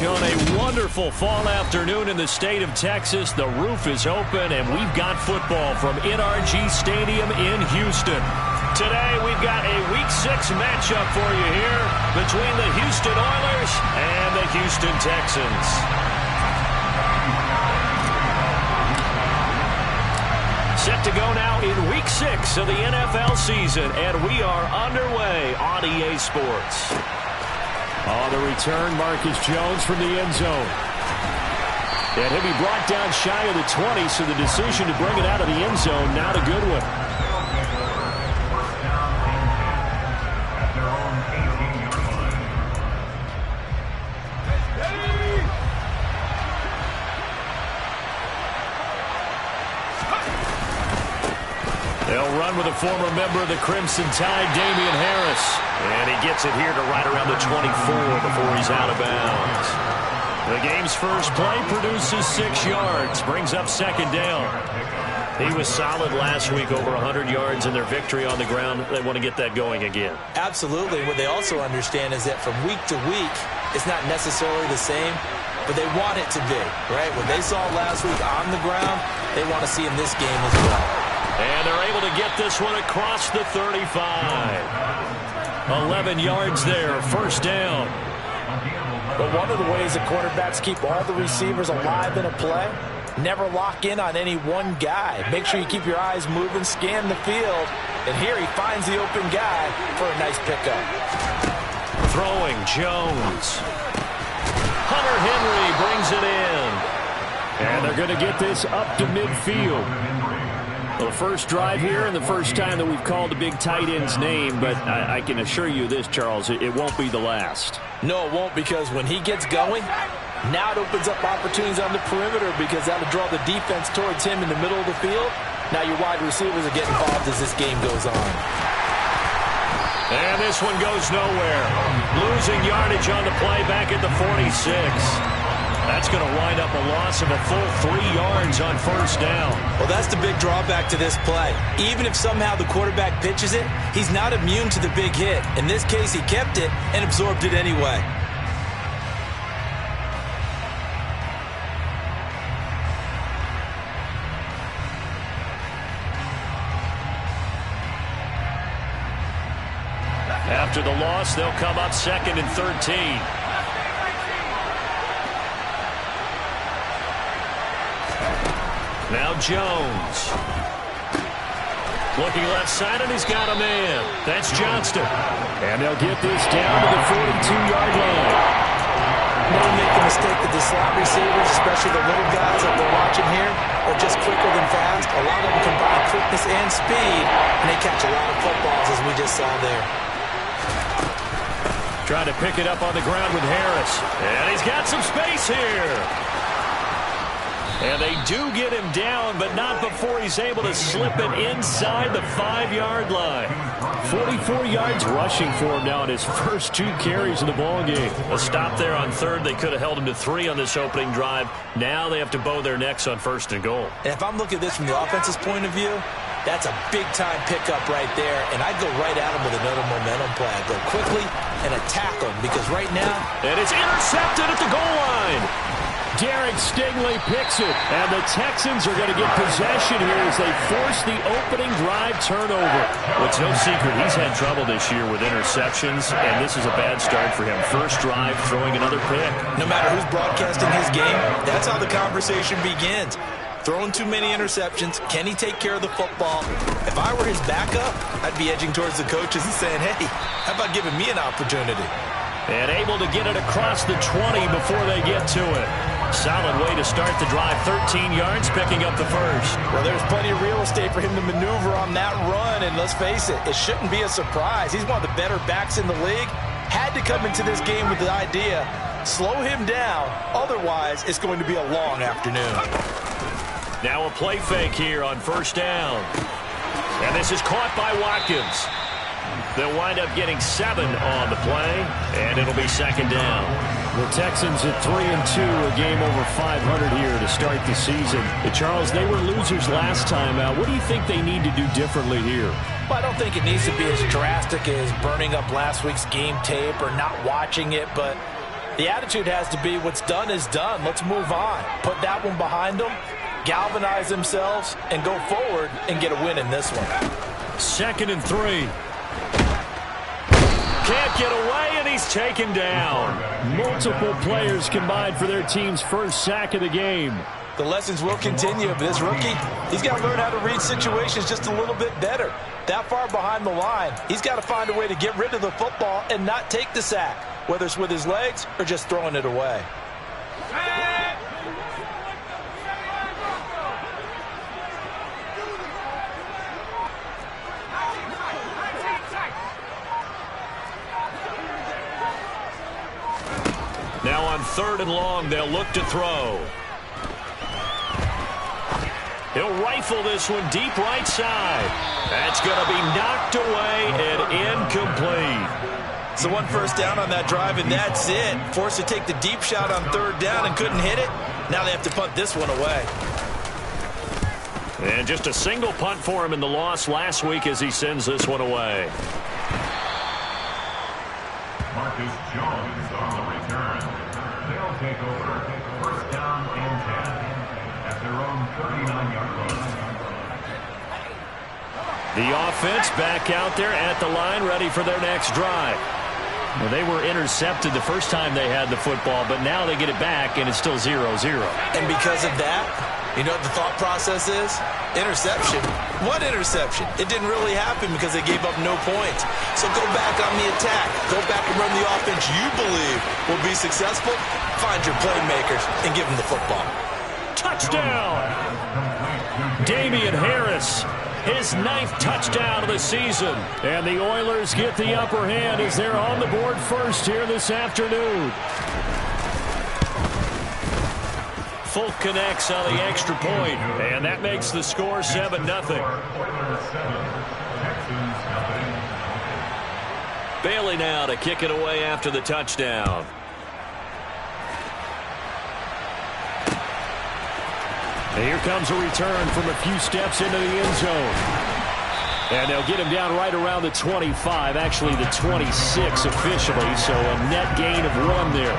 On a wonderful fall afternoon in the state of Texas, the roof is open, and we've got football from NRG Stadium in Houston. Today, we've got a Week 6 matchup for you here between the Houston Oilers and the Houston Texans. Set to go now in Week 6 of the NFL season, and we are underway on EA Sports. On the return, Marcus Jones from the end zone. And he'll be brought down shy of the 20, so the decision to bring it out of the end zone, not a good one. They'll run with a former member of the Crimson Tide, Damian Harris. And he gets it here to right around the 24 before he's out of bounds. The game's first play produces 6 yards, brings up second down. He was solid last week, over 100 yards in their victory on the ground. They want to get that going again. Absolutely. What they also understand is that from week to week, it's not necessarily the same, but they want it to be, right? What they saw last week on the ground, they want to see in this game as well. And they're able to get this one across the 35. 11 yards there, first down. But one of the ways that quarterbacks keep all the receivers alive in a play, never lock in on any one guy. Make sure you keep your eyes moving, scan the field. And here he finds the open guy for a nice pickup. Throwing, Jones. Hunter Henry brings it in. And they're going to get this up to midfield. The first drive here and the first time that we've called a big tight end's name, but I can assure you this, Charles, it won't be the last. No, it won't, because when he gets going, now it opens up opportunities on the perimeter because that'll draw the defense towards him in the middle of the field. Now your wide receivers are getting involved as this game goes on. And this one goes nowhere. Losing yardage on the play back at the 46. That's going to wind up a loss of a full 3 yards on first down. Well, that's the big drawback to this play. Even if somehow the quarterback pitches it, he's not immune to the big hit. In this case, he kept it and absorbed it anyway. After the loss, they'll come up 2nd and 13. Now Jones. Looking left side, and he's got a man. That's Johnston. And they'll get this down to the 42-yard line. Never make the mistake that the slot receivers, especially the little guys that we're watching here, are just quicker than fast. A lot of them combine quickness and speed, and they catch a lot of footballs, as we just saw there. Trying to pick it up on the ground with Harris. And he's got some space here. And they do get him down, but not before he's able to slip it inside the 5-yard line. 44 yards rushing for him now in his first 2 carries of the ballgame. A stop there on third. They could have held him to 3 on this opening drive. Now they have to bow their necks on 1st and goal. And if I'm looking at this from the offense's point of view, that's a big-time pickup right there, and I'd go right at him with another momentum play. I'd go quickly and attack him, because right now... And it's intercepted at the goal line. Derek Stingley picks it, and the Texans are going to get possession here as they force the opening drive turnover. Well, it's no secret he's had trouble this year with interceptions, and this is a bad start for him. First drive, throwing another pick. No matter who's broadcasting his game, that's how the conversation begins. Throwing too many interceptions. Can he take care of the football? If I were his backup, I'd be edging towards the coaches and saying, hey, how about giving me an opportunity? And able to get it across the 20 before they get to it. Solid way to start the drive. 13 yards, picking up the first. Well, there's plenty of real estate for him to maneuver on that run, and let's face it, it shouldn't be a surprise. He's one of the better backs in the league. Had to come into this game with the idea, slow him down, otherwise it's going to be a long afternoon. Now a play fake here on first down. And this is caught by Watkins. They'll wind up getting 7 on the play, and it'll be second down. The Texans at 3-2, a game over 500 here to start the season. Charles, they were losers last time out. What do you think they need to do differently here? Well, I don't think it needs to be as drastic as burning up last week's game tape or not watching it, but The attitude has to be what's done is done. Let's move on. Put that one behind them, galvanize themselves, and go forward and get a win in this one. 2nd and 3. Can't get away, and he's taken down. Multiple players combined for their team's first sack of the game. The lessons will continue, but this rookie, he's got to learn how to read situations just a little bit better. That far behind the line, he's got to find a way to get rid of the football and not take the sack, whether it's with his legs or just throwing it away. Now on 3rd and long, they'll look to throw. He'll rifle this one deep right side. That's going to be knocked away and incomplete. So 1 first down on that drive, and that's it. Forced to take the deep shot on 3rd down and couldn't hit it. Now they have to punt this one away. And just a single punt for him in the loss last week as he sends this one away. Marcus Jones on the return. They'll take over 1st down and 10 at their own 39-yard line. The offense back out there at the line, ready for their next drive. Well, they were intercepted the first time they had the football, but now they get it back, and it's still 0-0. And because of that, you know what the thought process is? Interception. What interception? It didn't really happen because they gave up no points. So go back on the attack. Go back and run the offense you believe will be successful. Find your playmakers and give them the football. Touchdown! Damian Harris, his 9th touchdown of the season. And the Oilers get the upper hand as they're on the board first here this afternoon. Folk connects on the extra point, and that makes the score 7-0. Bailey now to kick it away after the touchdown. And here comes a return from a few steps into the end zone. And they'll get him down right around the 25, actually the 26 officially, so a net gain of 1 there.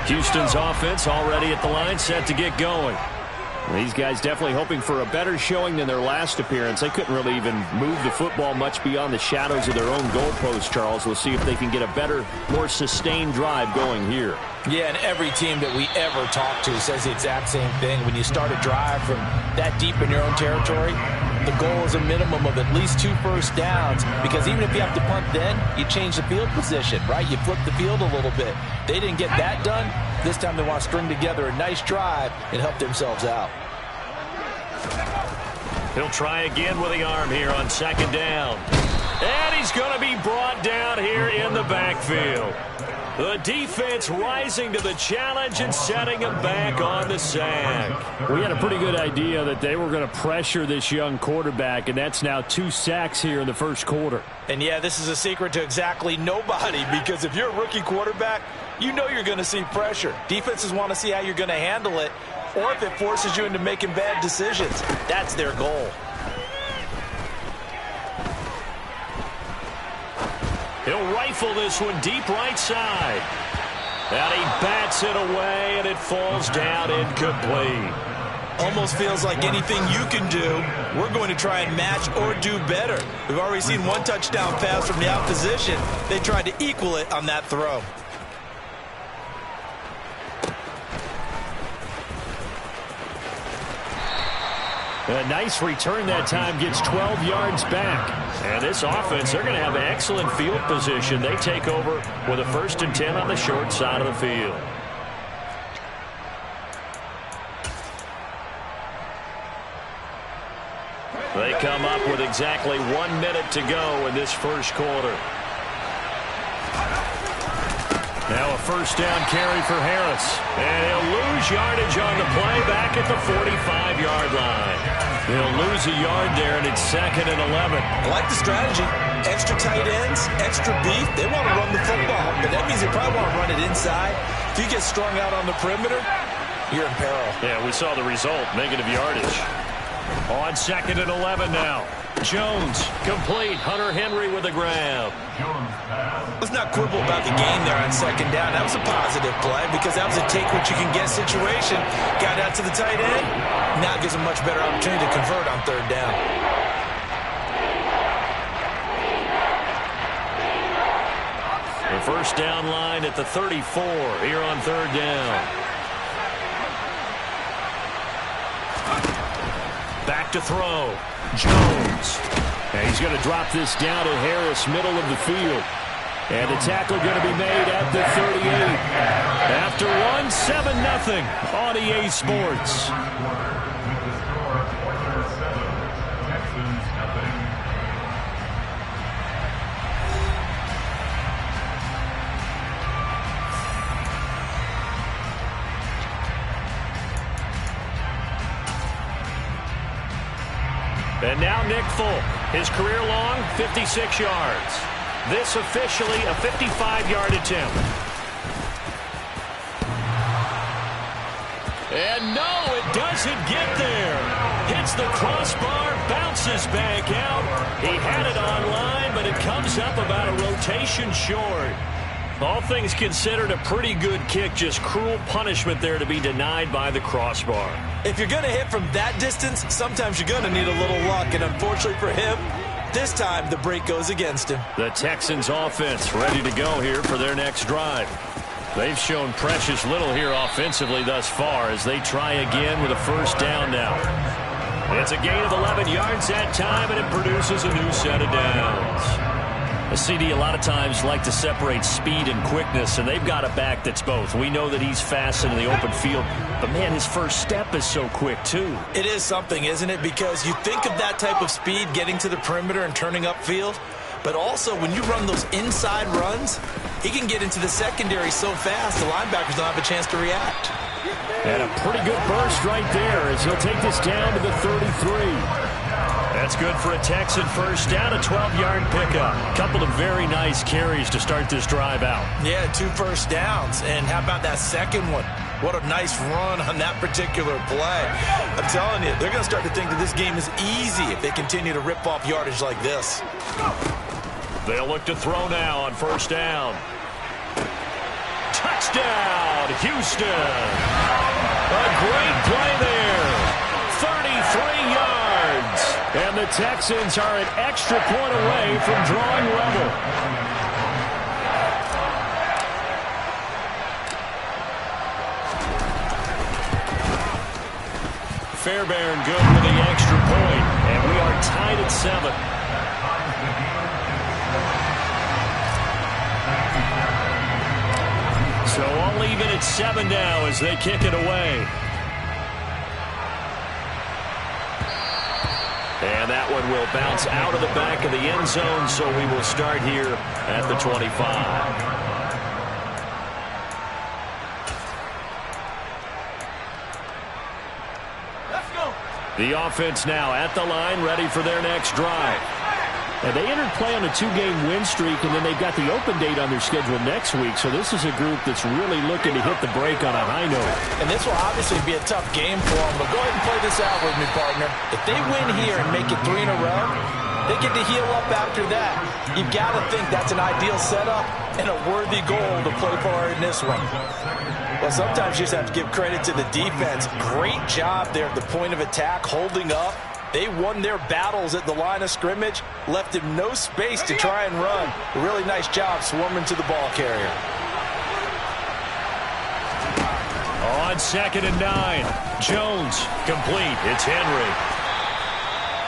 Houston's offense already at the line, set to get going. These guys definitely hoping for a better showing than their last appearance. They couldn't really even move the football much beyond the shadows of their own goalpost, Charles. We'll see if they can get a better, more sustained drive going here. Yeah, and every team that we ever talk to says the exact same thing. When you start a drive from that deep in your own territory, the goal is a minimum of at least 2 first downs, because even if you have to punt then, you change the field position, right? You flip the field a little bit. They didn't get that done. This time they want to string together a nice drive and help themselves out. He'll try again with the arm here on 2nd down. And he's going to be brought down here in the backfield. The defense rising to the challenge and setting him back on the sack. We had a pretty good idea that they were going to pressure this young quarterback, and that's now 2 sacks here in the first quarter. And yeah, this is a secret to exactly nobody, because if you're a rookie quarterback, you know you're going to see pressure. Defenses want to see how you're going to handle it, or if it forces you into making bad decisions. That's their goal. He'll rifle this one deep right side. And he bats it away, and it falls down incomplete. Almost feels like anything you can do, we're going to try and match or do better. We've already seen 1 touchdown pass from the opposition. They tried to equal it on that throw. A nice return that time, gets 12 yards back. And this offense, they're going to have excellent field position. They take over with a 1st and 10 on the short side of the field. They come up with exactly 1 minute to go in this first quarter. Now a 1st down carry for Harris. And he'll lose yardage on the play back at the 45-yard line. He'll lose a yard there, and it's 2nd and 11. I like the strategy. Extra tight ends, extra beef. They want to run the football, but that means they probably want to run it inside. If you get strung out on the perimeter, you're in peril. Yeah, we saw the result, negative yardage. On 2nd and 11 now. Jones, complete. Hunter Henry with a grab. Let's not quibble about the game there on 2nd down. That was a positive play because that was a take-what-you-can-get situation. Got out to the tight end. Now gives a much better opportunity to convert on 3rd down. The first down line at the 34 here on 3rd down. Back to throw. Jones. And he's going to drop this down to Harris, middle of the field. And the tackle going to be made at the 38. After one, 7-0 on EA Sports. And now Nick Folk, his career long, 56 yards. This officially a 55-yard attempt. And no, it doesn't get there. Hits the crossbar, bounces back out. He had it online, but it comes up about a rotation short. All things considered, a pretty good kick, just cruel punishment there to be denied by the crossbar. If you're going to hit from that distance, sometimes you're going to need a little luck, and unfortunately for him, this time the break goes against him. The Texans offense ready to go here for their next drive. They've shown precious little here offensively thus far as they try again with a first down now. It's a gain of 11 yards that time, and it produces a new set of downs. A CD a lot of times like to separate speed and quickness, and they've got a back that's both. We know that he's fast in the open field, but man, his first step is so quick too. It is something, isn't it? Because you think of that type of speed getting to the perimeter and turning upfield, but also when you run those inside runs, he can get into the secondary so fast the linebackers don't have a chance to react. And a pretty good burst right there as he'll take this down to the 33. That's good for a Texan first down, a 12-yard pickup. Couple of very nice carries to start this drive out. Yeah, 2 first downs. And how about that second one? What a nice run on that particular play. I'm telling you, they're going to start to think that this game is easy if they continue to rip off yardage like this. They'll look to throw now on first down. Touchdown, Houston. A great play there. 33 yards. And the Texans are an extra point away from drawing level. Fairbairn good with the extra point, and we are tied at 7. So all even at 7 now as they kick it away. And that one will bounce out of the back of the end zone, so we will start here at the 25. The offense now at the line, ready for their next drive. And they entered play on a 2-game win streak, and then they've got the open date on their schedule next week. So this is a group that's really looking to hit the break on a high note. And this will obviously be a tough game for them, but go ahead and play this out with me, partner. If they win here and make it 3 in a row, they get to heal up after that. You've got to think that's an ideal setup and a worthy goal to play for in this one. Well, sometimes you just have to give credit to the defense. Great job there at the point of attack, holding up. They won their battles at the line of scrimmage, left him no space to try and run. A really nice job swarming to the ball carrier. On 2nd and 9, Jones complete. It's Henry.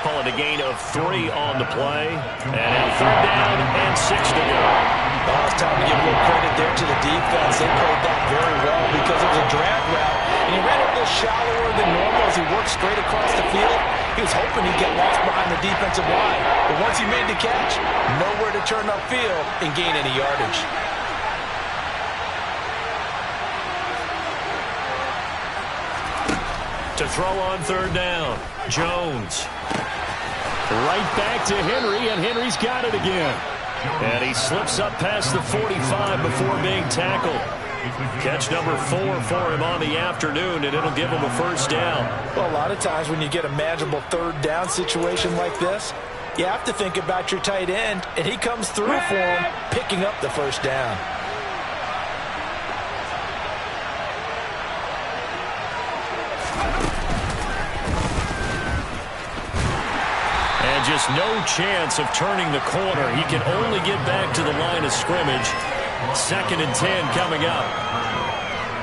Call it a gain of 3 on the play. And now 3rd down and 6 to go. Well, it's time to give a little credit there to the defense. They played that very well because it was a drag route. And he ran a little shallower than normal as he worked straight across the field. He was hoping he'd get lost behind the defensive line. But once he made the catch, nowhere to turn upfield and gain any yardage. To throw on third down, Jones. Right back to Henry, and Henry's got it again. And he slips up past the 45 before being tackled. Catch number 4 for him on the afternoon, and it'll give him a first down. Well, a lot of times when you get a manageable third down situation like this, you have to think about your tight end, and he comes through for him, picking up the first down. And just no chance of turning the corner. He can only get back to the line of scrimmage. 2nd and 10 coming up.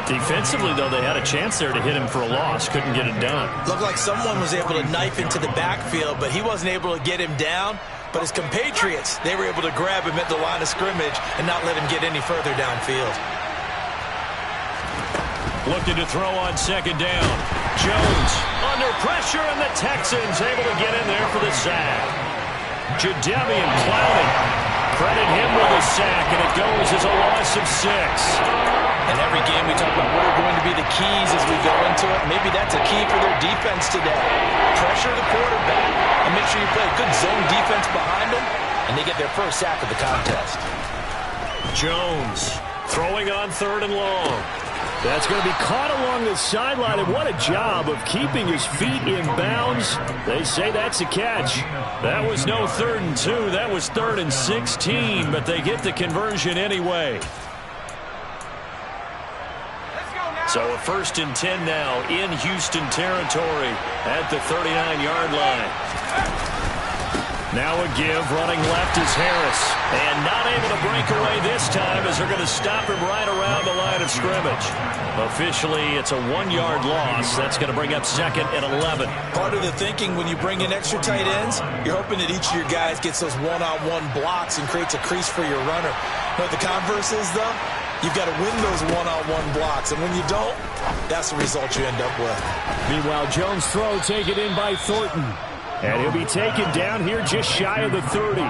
Defensively, though, they had a chance there to hit him for a loss. Couldn't get it done. Looked like someone was able to knife into the backfield, but he wasn't able to get him down. But his compatriots, they were able to grab him at the line of scrimmage and not let him get any further downfield. Looking to throw on 2nd down. Jones under pressure, and the Texans able to get in there for the sack. Jadeveon Clowney. Credit him with a sack, and it goes as a loss of 6. In every game we talk about what are going to be the keys as we go into it. Maybe that's a key for their defense today. Pressure the quarterback and make sure you play a good zone defense behind them, and they get their first sack of the contest. Jones throwing on 3rd and long. That's going to be caught along the sideline, and what a job of keeping his feet in bounds. They say that's a catch. That was no 3rd and 2. That was 3rd and 16, but they get the conversion anyway. So a 1st and 10 now in Houston territory at the 39-yard line. Now a give, running left is Harris. And not able to break away this time as they're going to stop him right around the line of scrimmage. Officially, it's a 1-yard loss. That's going to bring up 2nd and 11. Part of the thinking when you bring in extra tight ends, you're hoping that each of your guys gets those one-on-one blocks and creates a crease for your runner. But the converse is, though, you've got to win those one-on-one blocks. And when you don't, that's the result you end up with. Meanwhile, Jones' throw taken in by Thornton. And he'll be taken down here just shy of the 30.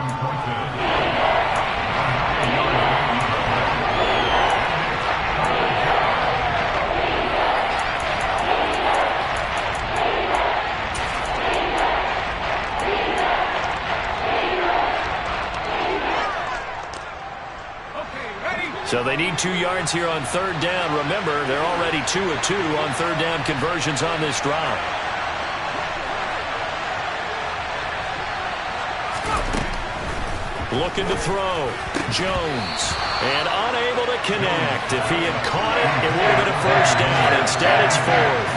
So they need 2 yards here on 3rd down. Remember, they're already 2 of 2 on 3rd down conversions on this drive. Looking to throw. Jones. And unable to connect. If he had caught it, it would have been a first down. Instead, it's 4th.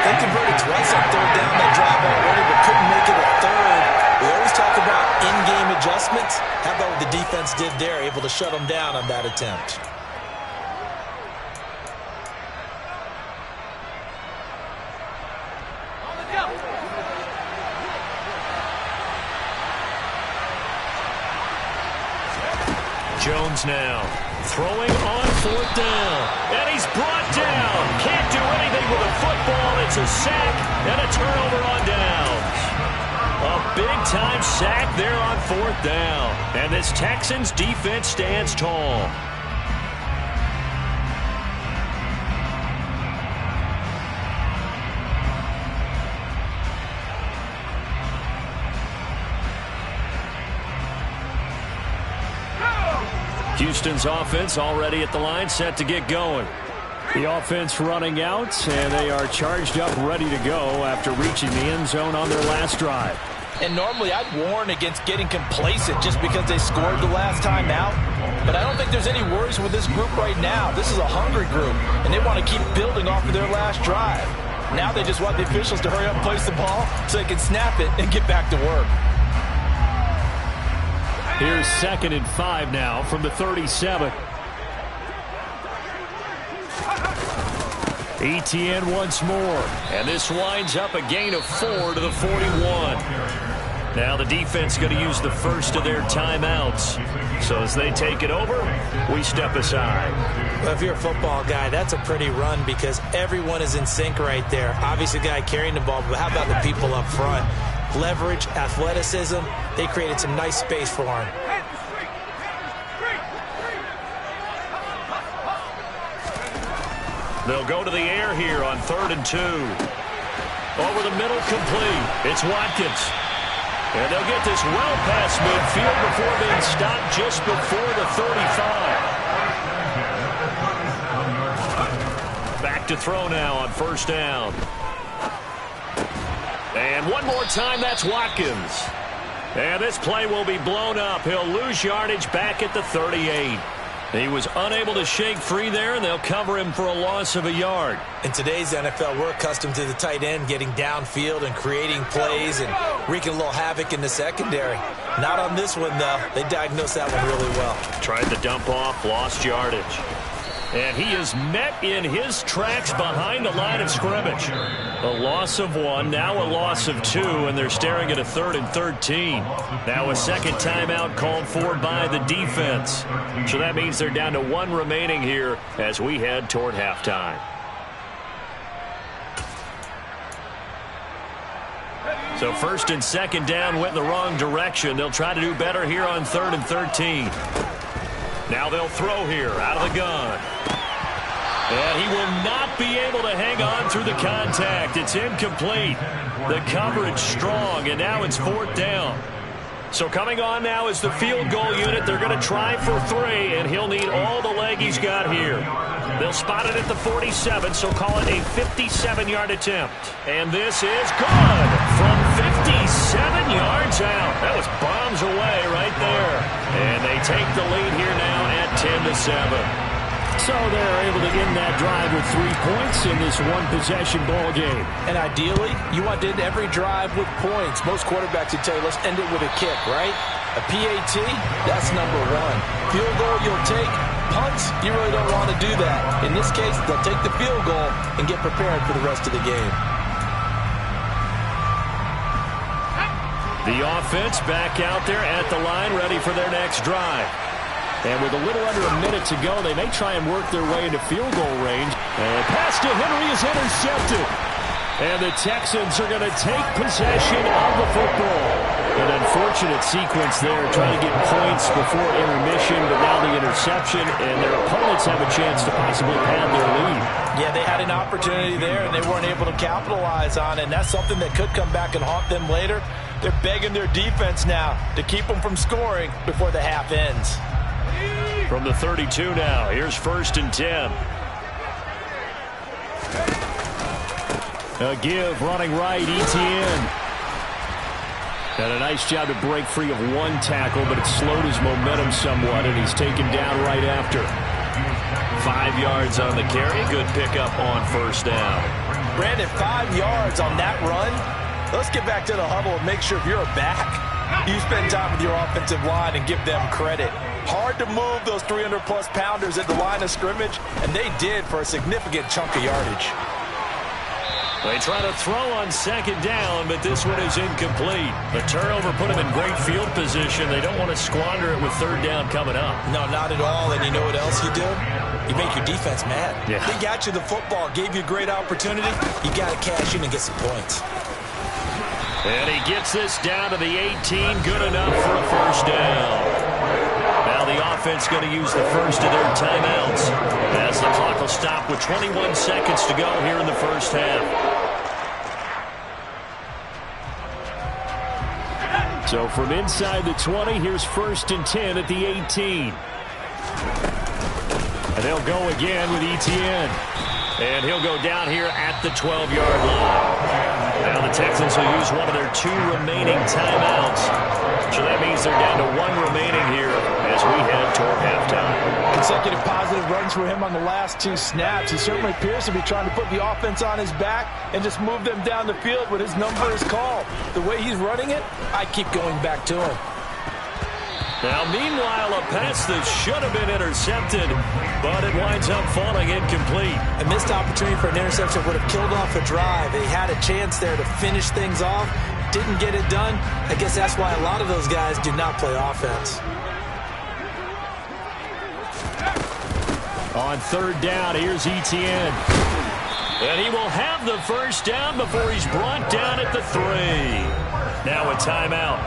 They converted twice on 3rd down that drive already, but couldn't make it a 3rd. We always talk about in-game adjustments. How about what the defense did there, able to shut them down on that attempt? Jones now throwing on 4th down. And he's brought down. Can't do anything with a football. It's a sack and a turnover on downs. A big-time sack there on 4th down. And this Texans defense stands tall. Houston's offense already at the line, set to get going. The offense running out, and they are charged up, ready to go after reaching the end zone on their last drive. And normally I'd warn against getting complacent just because they scored the last time out. But I don't think there's any worries with this group right now. This is a hungry group, and they want to keep building off of their last drive. Now they just want the officials to hurry up and place the ball so they can snap it and get back to work. Here's 2nd and 5 now from the 37. Etienne once more. And this winds up a gain of 4 to the 41. Now the defense going to use the first of their timeouts. So as they take it over, we step aside. Well, if you're a football guy, that's a pretty run because everyone is in sync right there. Obviously, the guy carrying the ball, but how about the people up front? Leverage, athleticism, they created some nice space for him. They'll go to the air here on 3rd and 2. the middle, complete. It's Watkins. And they'll get this well past midfield before being stopped just before the 35. Back to throw now on first down. And one more time, that's Watkins. And this play will be blown up. He'll lose yardage back at the 38. He was unable to shake free there, and they'll cover him for a loss of a yard. In today's NFL, we're accustomed to the tight end getting downfield and creating plays and wreaking a little havoc in the secondary. Not on this one, though. They diagnosed that one really well. Tried to dump off, lost yardage. And he is met in his tracks behind the line of scrimmage. A loss of 1, now a loss of 2, and they're staring at a 3rd and 13. Now a second timeout called for by the defense. So that means they're down to 1 remaining here as we head toward halftime. So first and second down went in the wrong direction. They'll try to do better here on 3rd and 13. Now they'll throw here out of the gun. And he will not be able to hang on through the contact. It's incomplete. The coverage strong, and now it's 4th down. So coming on now is the field goal unit. They're going to try for 3, and he'll need all the leg he's got here. They'll spot it at the 47, so call it a 57-yard attempt. And this is good from 57 yards out. That was bombs away right there. And they take the lead here now at 10-7. So they're able to end that drive with 3 points in this one-possession ball game. And ideally, you want to end every drive with points. Most quarterbacks would tell you, let's end it with a kick, right? A PAT, that's number 1. Field goal, you'll take. Punts, you really don't want to do that. In this case, they'll take the field goal and get prepared for the rest of the game. The offense back out there at the line, ready for their next drive. And with a little under a minute to go, they may try and work their way into field goal range. And pass to Henry is intercepted. And the Texans are going to take possession of the football. An unfortunate sequence there, trying to get points before intermission, but now the interception, and their opponents have a chance to possibly pad their lead. Yeah, they had an opportunity there, and they weren't able to capitalize on it, and that's something that could come back and haunt them later. They're begging their defense now to keep them from scoring before the half ends. From the 32 now, here's 1st and 10. A give, running right, Etienne. And a nice job to break free of 1 tackle, but it slowed his momentum somewhat, and he's taken down right after. 5 yards on the carry, good pickup on 1st down. Brandon, 5 yards on that run. Let's get back to the huddle and make sure if you're a back, you spend time with your offensive line and give them credit. Hard to move those 300-plus pounders at the line of scrimmage, and they did for a significant chunk of yardage. They try to throw on 2nd down, but this one is incomplete. The turnover put them in great field position. They don't want to squander it with 3rd down coming up. No, not at all. And you know what else you do? You make your defense mad. Yeah. They got you the football, gave you a great opportunity. You got to cash in and get some points. And he gets this down to the 18. Good enough for a 1st down. Now the offense going to use the first of their timeouts as the clock will stop with 21 seconds to go here in the 1st half. So from inside the 20, here's 1st and 10 at the 18. And they'll go again with Etienne. And he'll go down here at the 12-yard line. Now the Texans will use one of their 2 remaining timeouts. So that means they're down to 1 remaining here as we head toward halftime. Consecutive positive runs for him on the last 2 snaps. He certainly appears to be trying to put the offense on his back and just move them down the field when his number is called. The way he's running it, I keep going back to him. Now, meanwhile, a pass that should have been intercepted, but it winds up falling incomplete. A missed opportunity for an interception would have killed off a drive. They had a chance there to finish things off. Didn't get it done. I guess that's why a lot of those guys do not play offense. On 3rd down, here's Etienne. And he will have the 1st down before he's brought down at the 3. Now a timeout.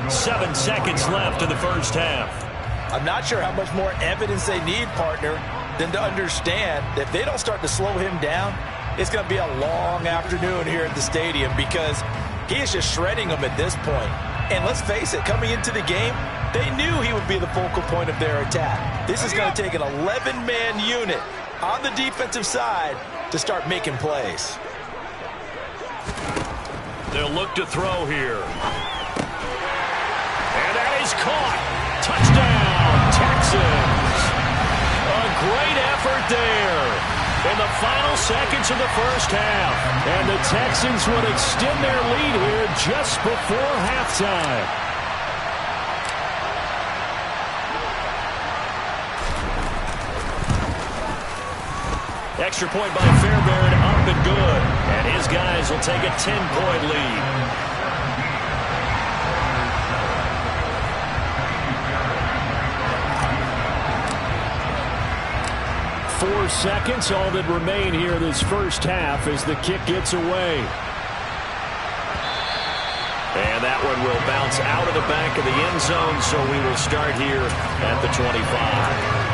7 seconds left in the 1st half. I'm not sure how much more evidence they need, partner, than to understand that if they don't start to slow him down, it's going to be a long afternoon here at the stadium because he is just shredding them at this point. And let's face it, coming into the game, they knew he would be the focal point of their attack. This is going to take an 11-man unit on the defensive side to start making plays. They'll look to throw here. And that is caught. Touchdown, Texans. A great effort there in the final seconds of the first half. And the Texans would extend their lead here just before halftime. Extra point by Fairbairn, up and good. And his guys will take a 10-point lead. 4 seconds, all that remain here this first half as the kick gets away. And that one will bounce out of the back of the end zone, so we will start here at the 25.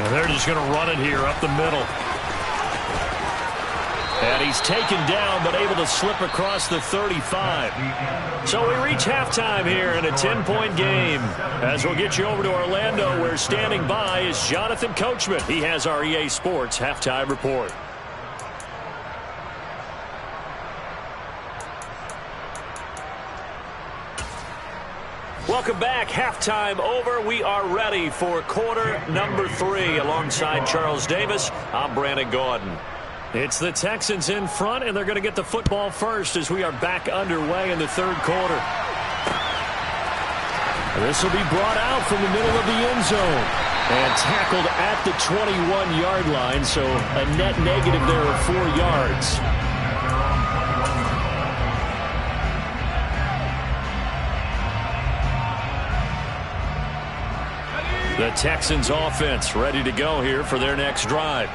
And they're just going to run it here up the middle. And he's taken down, but able to slip across the 35. So we reach halftime here in a 10-point game. As we'll get you over to Orlando, where standing by is Jonathan Coachman. He has our EA Sports halftime report. Welcome back. Halftime over. We are ready for quarter number 3. Alongside Charles Davis, I'm Brandon Gaudin. It's the Texans in front, and they're going to get the football first as we are back underway in the third quarter. This will be brought out from the middle of the end zone and tackled at the 21-yard line, so a net negative there of 4 yards. The Texans offense ready to go here for their next drive.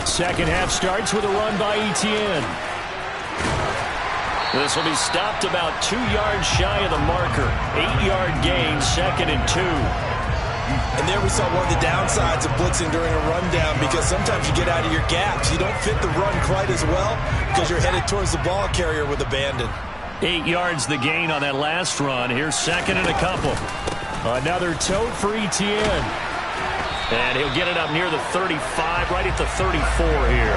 Second half starts with a run by Etienne. This will be stopped about 2 yards shy of the marker. 8-yard gain, 2nd and 2. And there we saw one of the downsides of blitzing during a rundown, because sometimes you get out of your gaps. You don't fit the run quite as well because you're headed towards the ball carrier with abandon. 8 yards the gain on that last run. Here's 2nd and a couple. Another tote for Etienne. And he'll get it up near the 35, right at the 34 here.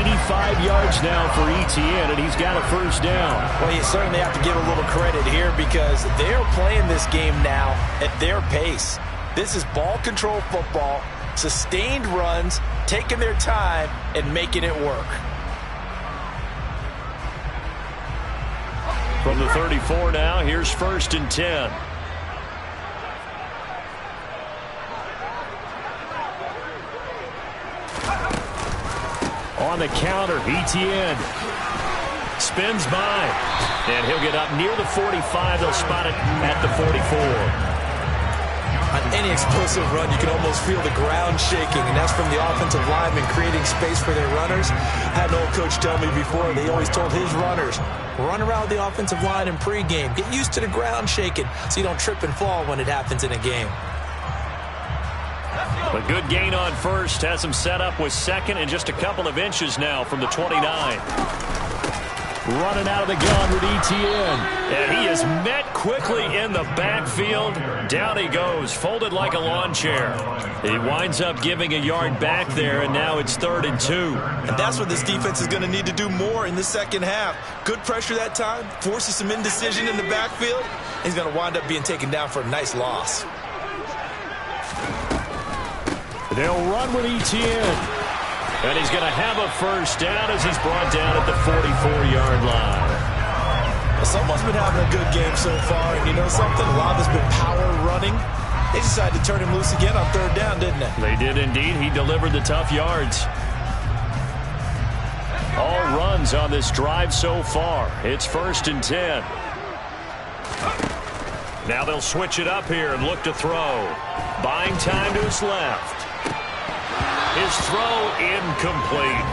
85 yards now for Etienne, and he's got a first down. Well, you certainly have to give a little credit here because they're playing this game now at their pace. This is ball control football, sustained runs, taking their time, and making it work. From the 34 now, here's 1st and 10. On the counter, Etienne spins by, and he'll get up near the 45. They'll spot it at the 44. On any explosive run, you can almost feel the ground shaking, and that's from the offensive linemen creating space for their runners. I had an old coach tell me before, they always told his runners, run around the offensive line in pregame. Get used to the ground shaking so you don't trip and fall when it happens in a game. A good gain on first has him set up with 2nd and just a couple of inches now from the 29. Running out of the gun with Etienne. And he is met quickly in the backfield. Down he goes, folded like a lawn chair. He winds up giving a yard back there, and now it's 3rd and 2. And that's what this defense is going to need to do more in the second half. Good pressure that time, forces some indecision in the backfield. He's going to wind up being taken down for a nice loss. They'll run with Etienne. And he's going to have a first down as he's brought down at the 44-yard line. Well, someone's been having a good game so far, and you know something? A lot of it's been power running. They decided to turn him loose again on 3rd down, didn't they? They did indeed. He delivered the tough yards. All runs on this drive so far. It's 1st and 10. Now they'll switch it up here and look to throw. Buying time to his left. His throw incomplete.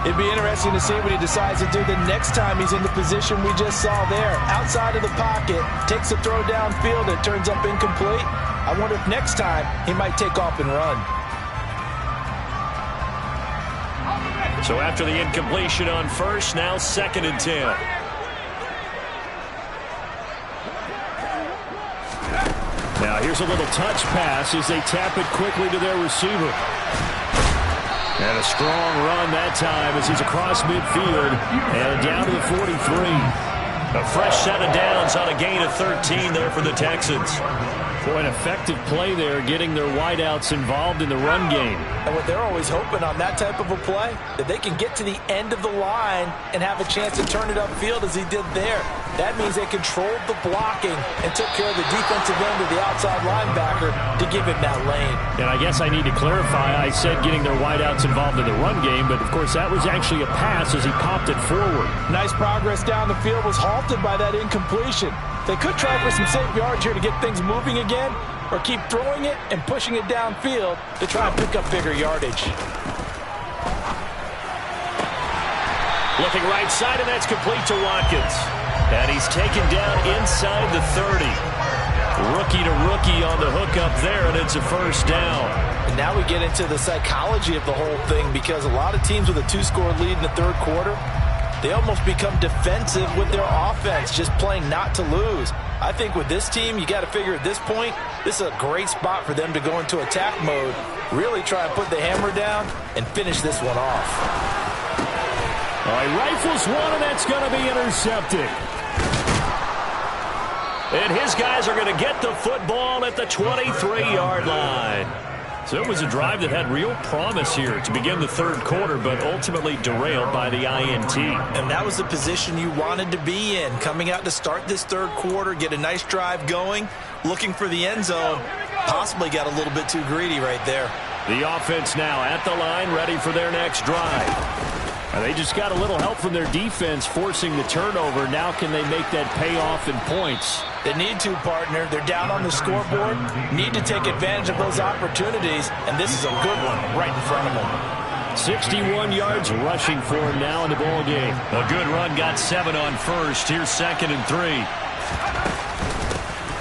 It'd be interesting to see what he decides to do the next time he's in the position we just saw there. Outside of the pocket, takes a throw downfield, it turns up incomplete. I wonder if next time he might take off and run. So after the incompletion on first, now 2nd and 10. Now here's a little touch pass as they tap it quickly to their receiver. And a strong run that time as he's across midfield and down to the 43. A fresh set of downs on a gain of 13 there for the Texans. For an effective play there, getting their wideouts involved in the run game. And what they're always hoping on that type of a play, that they can get to the end of the line and have a chance to turn it upfield as he did there. That means they controlled the blocking and took care of the defensive end of the outside linebacker to give him that lane. And I guess I need to clarify, I said getting their wideouts involved in the run game, but of course that was actually a pass as he popped it forward. Nice progress down the field was halted by that incompletion. They could try for some safe yards here to get things moving again, or keep throwing it and pushing it downfield to try and pick up bigger yardage. Looking right side, and that's complete to Watkins. And he's taken down inside the 30. Rookie to rookie on the hook up there, and it's a first down. And now we get into the psychology of the whole thing, because a lot of teams with a 2-score lead in the third quarter, they almost become defensive with their offense, just playing not to lose. I think with this team, you got to figure at this point, this is a great spot for them to go into attack mode, really try and put the hammer down and finish this one off. All right, rifles one, and that's going to be intercepted. And his guys are going to get the football at the 23-yard line. So it was a drive that had real promise here to begin the third quarter, but ultimately derailed by the INT. And that was the position you wanted to be in, coming out to start this third quarter, get a nice drive going, looking for the end zone. Possibly got a little bit too greedy right there. The offense now at the line, ready for their next drive. And they just got a little help from their defense forcing the turnover. Now can they make that pay off in points? They need to, partner. They're down on the scoreboard. Need to take advantage of those opportunities, and this is a good one right in front of them. 61 yards rushing for him now in the ball game. A good run, got 7 on first. Here's 2nd and 3.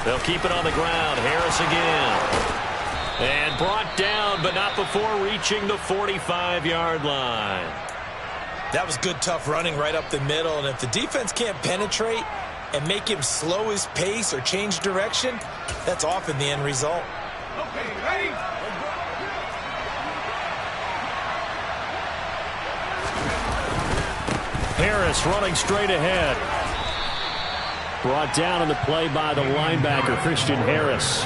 They'll keep it on the ground. Harris again. And brought down, but not before reaching the 45-yard line. That was good, tough running right up the middle, and if the defense can't penetrate and make him slow his pace or change direction, that's often the end result. Okay, ready? Harris running straight ahead. Brought down on the play by the linebacker, Christian Harris.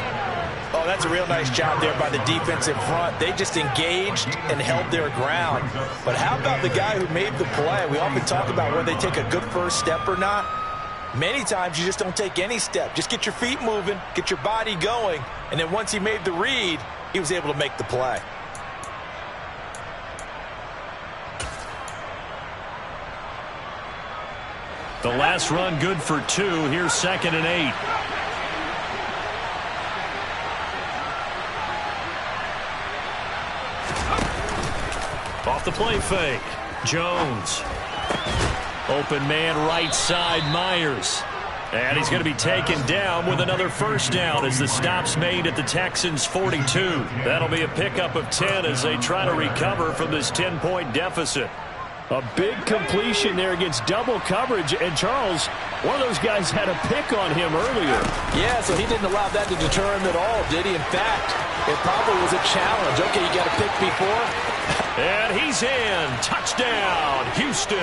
Oh, that's a real nice job there by the defensive front. They just engaged and held their ground. But how about the guy who made the play? We often talk about whether they take a good first step or not. Many times you just don't take any step. Just get your feet moving, get your body going, and then once he made the read, he was able to make the play. The last run good for 2. Here's 2nd and 8. Off the play fake. Jones. Open man right side, Myers. And he's going to be taken down with another first down as the stop's made at the Texans' 42. That'll be a pickup of 10 as they try to recover from this 10-point deficit. A big completion there against double coverage. And Charles, one of those guys had a pick on him earlier. Yeah, so he didn't allow that to deter him at all, did he? In fact, it probably was a challenge. Okay, you got a pick before. And he's in. Touchdown, Houston.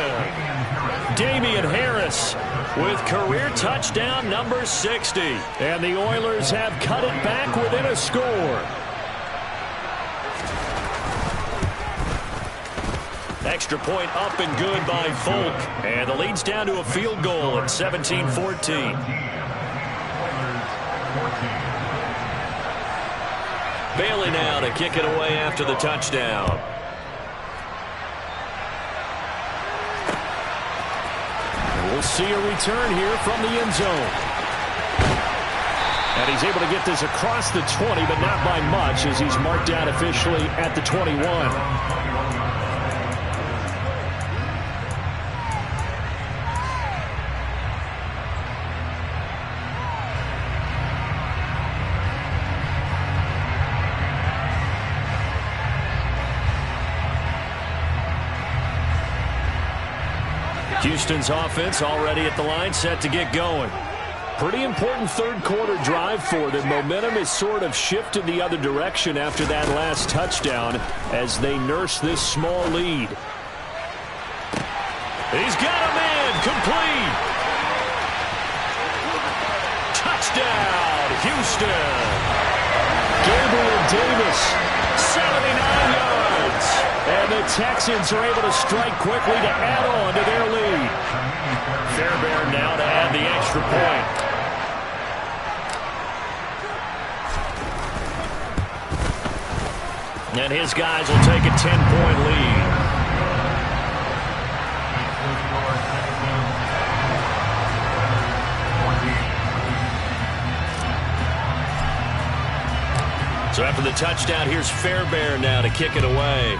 Damian Harris with career touchdown number 60. And the Oilers have cut it back within a score. Extra point up and good by Folk. And the lead's down to a field goal at 17-14. Bailey now to kick it away after the touchdown. And we'll see a return here from the end zone. And he's able to get this across the 20, but not by much as he's marked down officially at the 21. Houston's offense already at the line, set to get going. Pretty important third quarter drive for them. Momentum has sort of shifted the other direction after that last touchdown as they nurse this small lead. He's got a man, complete. Touchdown, Houston. Gabriel Davis, 79 yards. and the Texans are able to strike quickly to add on to their lead. Fairbairn now to add the extra point. And his guys will take a 10-point lead. So after the touchdown, here's Fairbairn now to kick it away.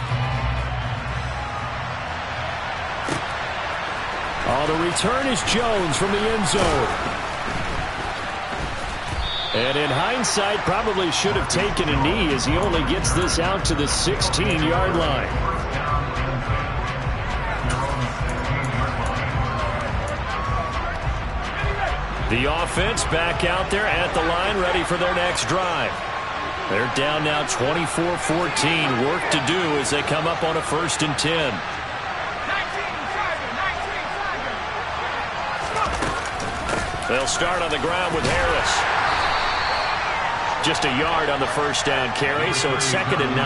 On the return is Jones from the end zone. And in hindsight, probably should have taken a knee as he only gets this out to the 16-yard line. The offense back out there at the line, ready for their next drive. They're down now 24-14. Work to do as they come up on a 1st and 10. They'll start on the ground with Harris. Just a yard on the first down carry, so it's 2nd and 9.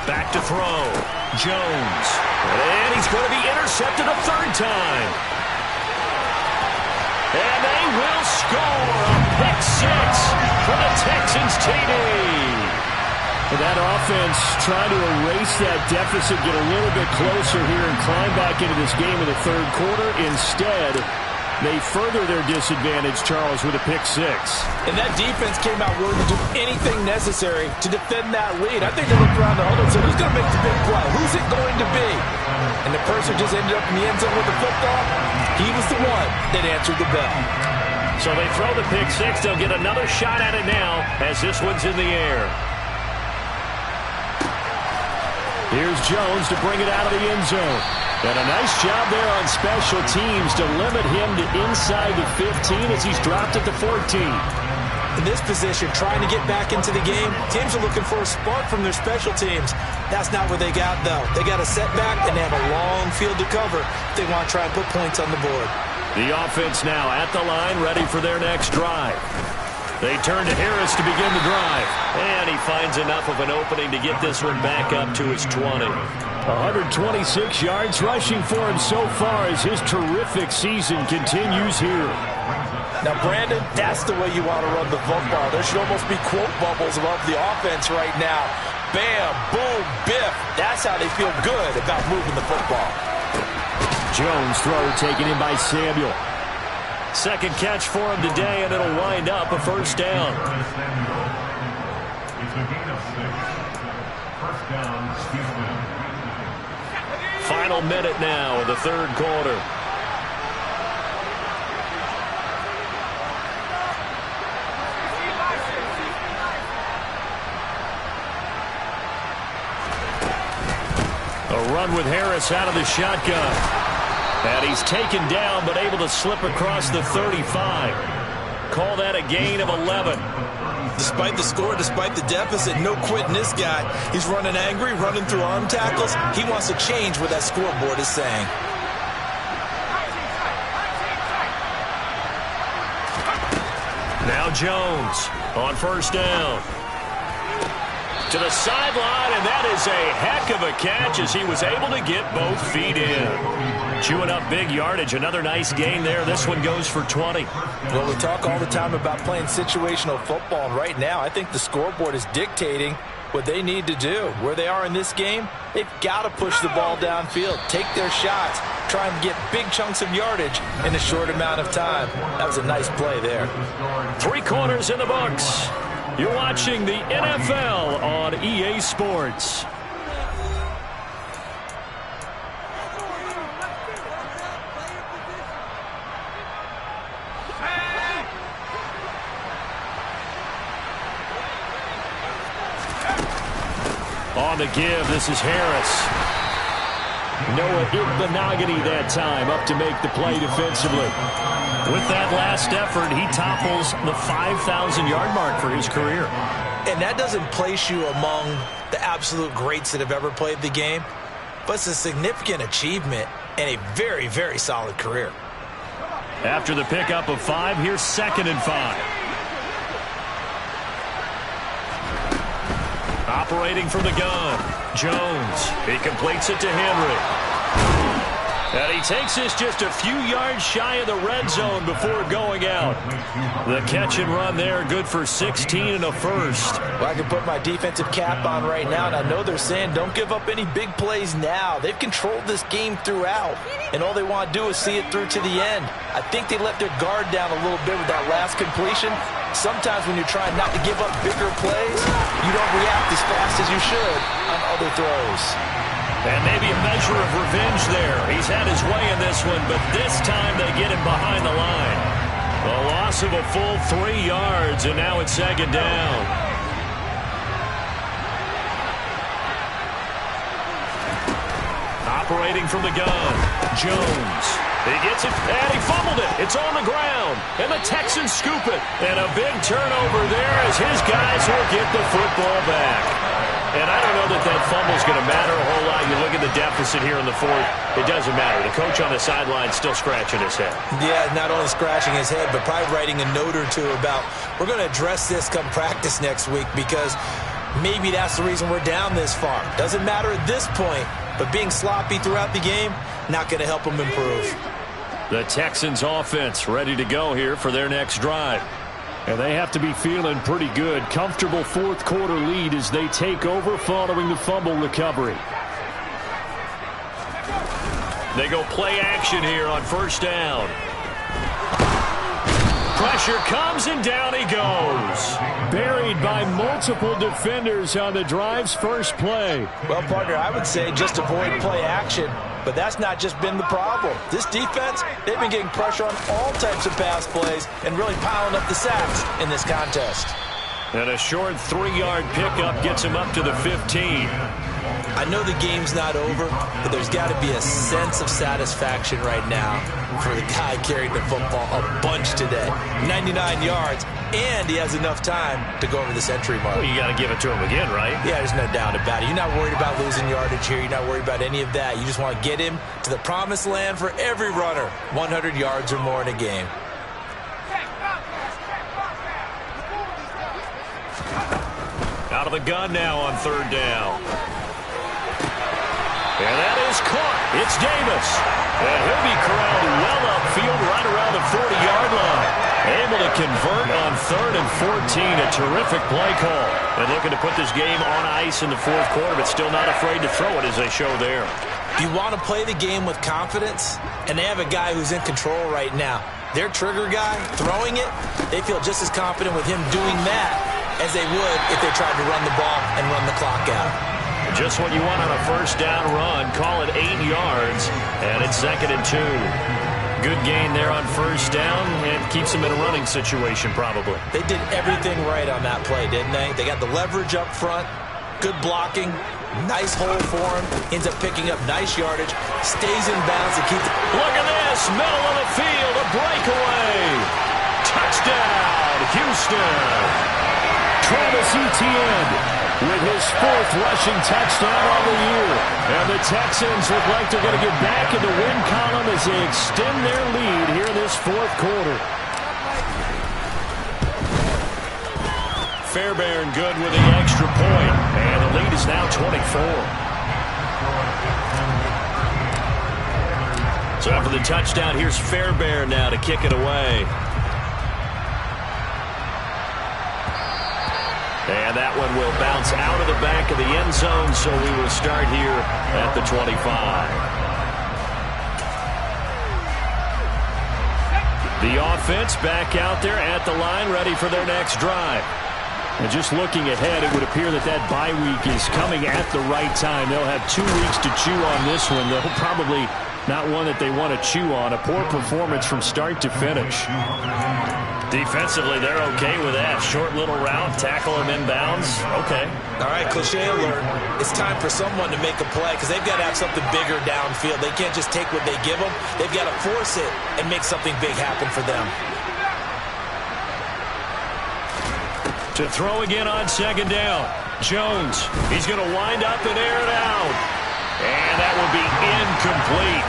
Back to throw. Jones. And he's going to be intercepted a 3rd time. And they will score a pick 6 for the Texans TD. That offense trying to erase that deficit, get a little bit closer here and climb back into this game in the 3rd quarter. Instead, they further their disadvantage, Charles, with a pick 6. And that defense came out willing to do anything necessary to defend that lead. I think they looked around the huddle and said, who's going to make the big play? Who's it going to be? And the person just ended up in the end zone with the football. He was the one that answered the bell. So they throw the pick 6. They'll get another shot at it now as this one's in the air. Here's Jones to bring it out of the end zone. And a nice job there on special teams to limit him to inside the 15 as he's dropped at the 14. In this position, trying to get back into the game, teams are looking for a spark from their special teams. That's not what they got, though. They got a setback, and they have a long field to cover if they want to try and put points on the board. The offense now at the line, ready for their next drive. They turn to Harris to begin the drive. And he finds enough of an opening to get this one back up to his 20. 126 yards rushing for him so far as his terrific season continues here. Now, Brandon, that's the way you want to run the football. There should almost be quote bubbles above the offense right now. Bam, boom, biff. That's how they feel good about moving the football. Jones throw taken in by Samuel. 2nd catch for him today, and it'll wind up a 1st down. It's a gain of 6. 1st down, Houston. Final minute now of the 3rd quarter. A run with Harris out of the shotgun. And he's taken down, but able to slip across the 35. Call that a gain of 11. Despite the score, despite the deficit, no quitting this guy. He's running angry, running through arm tackles. He wants to change what that scoreboard is saying. Now Jones on 1st down. To the sideline, and that is a heck of a catch as he was able to get both feet in. Chewing up big yardage. Another nice gain there. This one goes for 20. Well, we talk all the time about playing situational football, and right now I think the scoreboard is dictating what they need to do. Where they are in this game, they've got to push the ball downfield, take their shots, try and get big chunks of yardage in a short amount of time. That was a nice play there. 3 quarters in the books. You're watching the NFL on EA Sports. On the give, this is Harris. Noah Igbinoghene that time up to make the play defensively. With that last effort, he topples the 5,000-yard mark for his career. And that doesn't place you among the absolute greats that have ever played the game, but it's a significant achievement and a very, very solid career. After the pickup of 5, here's 2nd and 5. Operating from the gun, Jones. He completes it to Henry. And he takes this just a few yards shy of the red zone before going out. The catch and run there, good for 16 and a first. Well, I can put my defensive cap on right now, and I know they're saying don't give up any big plays now. They've controlled this game throughout, and all they want to do is see it through to the end. I think they let their guard down a little bit with that last completion. Sometimes when you're trying not to give up bigger plays, you don't react as fast as you should on other throws. And maybe a measure of revenge there. He's had his way in this one, but this time they get him behind the line. A loss of a full 3 yards, and now it's 2nd down. Operating from the gun, Jones. He gets it, and he fumbled it. It's on the ground, and the Texans scoop it. And a big turnover there as his guys will get the football back. And I don't know that that fumble's going to matter a whole lot. You look at the deficit here in the 4th, it doesn't matter. The coach on the sideline still scratching his head. Yeah, not only scratching his head, but probably writing a note or two about, we're going to address this come practice next week because maybe that's the reason we're down this far. Doesn't matter at this point, but being sloppy throughout the game, not going to help them improve. The Texans offense ready to go here for their next drive. And they have to be feeling pretty good. Comfortable 4th quarter lead as they take over following the fumble recovery. They go play action here on 1st down. Pressure comes and down he goes. Buried by multiple defenders on the drive's first play. Well, partner, I would say just avoid play action. But that's not just been the problem. This defense, they've been getting pressure on all types of pass plays and really piling up the sacks in this contest. And a short 3-yard pickup gets him up to the 15. I know the game's not over, but there's got to be a sense of satisfaction right now for the guy carrying the football a bunch today. 99 yards, and he has enough time to go over the century mark. Well, you got to give it to him again, right? Yeah, there's no doubt about it. You're not worried about losing yardage here. You're not worried about any of that. You just want to get him to the promised land for every runner. 100 yards or more in a game. Out of the gun now on 3rd down. And that is caught. It's Davis. And he'll be corralled well upfield right around the 40-yard line. Able to convert on 3rd and 14. A terrific play call. And looking to put this game on ice in the 4th quarter, but still not afraid to throw it as they show there. You want to play the game with confidence, and they have a guy who's in control right now. Their trigger guy, throwing it, they feel just as confident with him doing that as they would if they tried to run the ball and run the clock out. Just what you want on a 1st down run. Call it 8 yards, and it's 2nd and 2. Good gain there on 1st down, and keeps them in a running situation probably. They did everything right on that play, didn't they? They got the leverage up front, good blocking, nice hole for him, ends up picking up nice yardage, stays in bounds and keeps it. Look at this, middle of the field, a breakaway. Touchdown, Houston. Travis Etienne with his 4th rushing touchdown on the year. And the Texans look like they're going to get back in the win column as they extend their lead here in this 4th quarter. Fairbairn good with the extra point, and the lead is now 24. So after the touchdown, here's Fairbairn now to kick it away. And that one will bounce out of the back of the end zone, so we will start here at the 25. The offense back out there at the line, ready for their next drive. And just looking ahead, it would appear that that bye week is coming at the right time. They'll have 2 weeks to chew on this one. They'll probably not one that they want to chew on. A poor performance from start to finish. Defensively, they're okay with that. Short little route, tackle him inbounds. Okay. All right, cliche alert. It's time for someone to make a play because they've got to have something bigger downfield. They can't just take what they give them. They've got to force it and make something big happen for them. To throw again on second down. Jones, he's going to wind up and air it out. And that will be incomplete.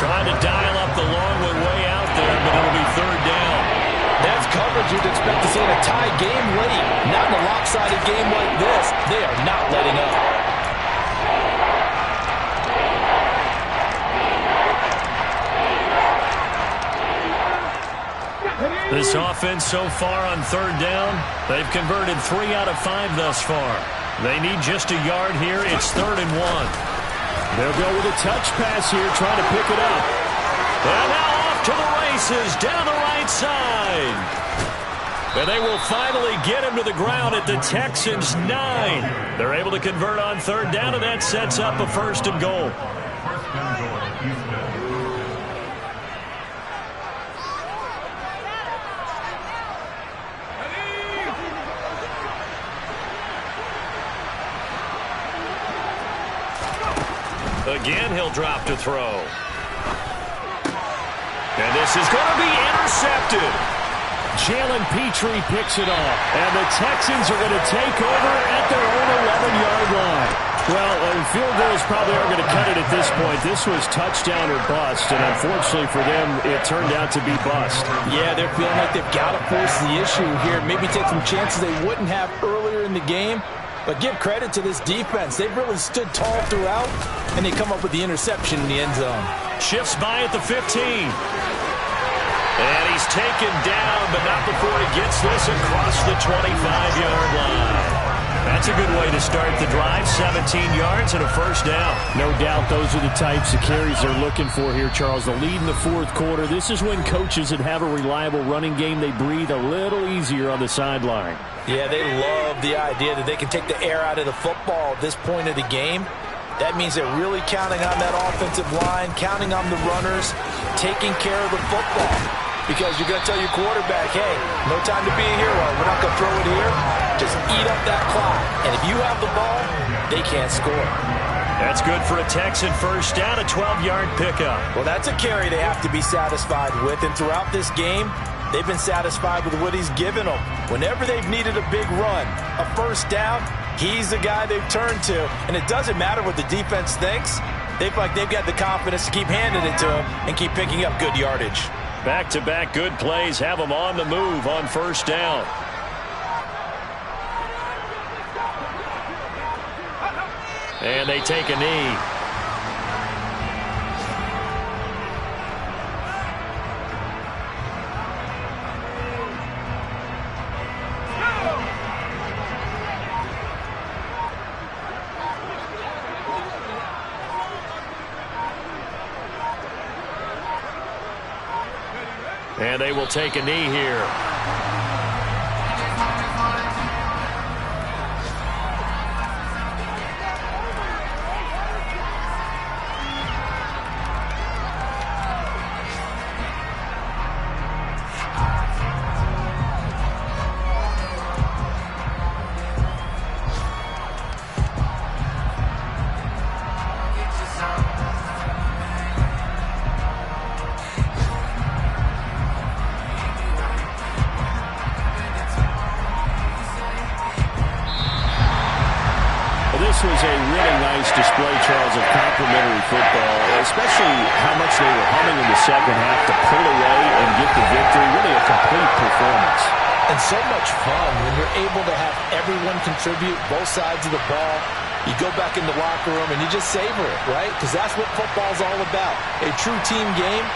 Trying to dial up the long one way out there, but it'll be third down. That's coverage you'd expect to see in a tie game late. Not in a lopsided game like this. They are not letting up. This offense so far on third down, they've converted 3 out of 5 thus far. They need just a yard here. It's 3rd and 1. They'll go with a touch pass here, trying to pick it up. And now off to the races, down the right side. And they will finally get him to the ground at the Texans' 9. They're able to convert on third down, and that sets up a 1st and goal. First and goal, Houston. Again, he'll drop to throw. And this is going to be intercepted. Jalen Petrie picks it off. And the Texans are going to take over at their own 11-yard line. Well, field goals probably aren't going to cut it at this point. This was touchdown or bust, and unfortunately for them, it turned out to be bust. Yeah, they're feeling like they've got to force the issue here. Maybe take some chances they wouldn't have earlier in the game. But give credit to this defense. They've really stood tall throughout, and they come up with the interception in the end zone. Shifts by at the 15. And he's taken down, but not before he gets this across the 25-yard line. That's a good way to start the drive. 17 yards and a 1st down. No doubt those are the types of carries they're looking for here, Charles. The lead in the 4th quarter. This is when coaches that have a reliable running game, they breathe a little easier on the sideline. Yeah, they love the idea that they can take the air out of the football at this point of the game. That means they're really counting on that offensive line, counting on the runners, taking care of the football. Because you're going to tell your quarterback, hey, no time to be a hero. We're not going to throw it here. Just eat up that clock. And if you have the ball, they can't score. That's good for a Texan 1st down, a 12-yard pickup. Well, that's a carry they have to be satisfied with. And throughout this game, they've been satisfied with what he's given them. Whenever they've needed a big run, a 1st down, he's the guy they've turned to. And it doesn't matter what the defense thinks. They feel like they've got the confidence to keep handing it to him and keep picking up good yardage. Back-to-back good plays have them on the move on 1st down. And they take a knee. And they will take a knee here. This was a really nice display, Charles, of complimentary football, especially how much they were humming in the second half to pull away and get the victory. Really a complete performance. And so much fun when you're able to have everyone contribute, both sides of the ball. You go back in the locker room and you just savor it, right? Because that's what football's all about. A true team game,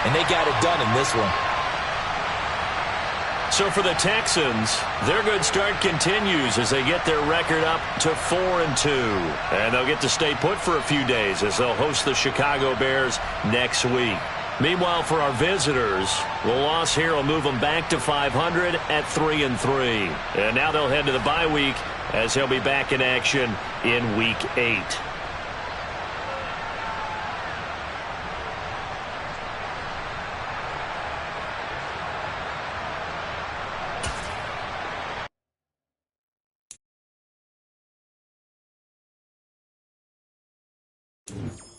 and they got it done in this one. So for the Texans, their good start continues as they get their record up to 4-2. And they'll get to stay put for a few days as they'll host the Chicago Bears next week. Meanwhile, for our visitors, the loss here will move them back to 500 at 3-3. And now they'll head to the bye week as they'll be back in action in Week 8. it.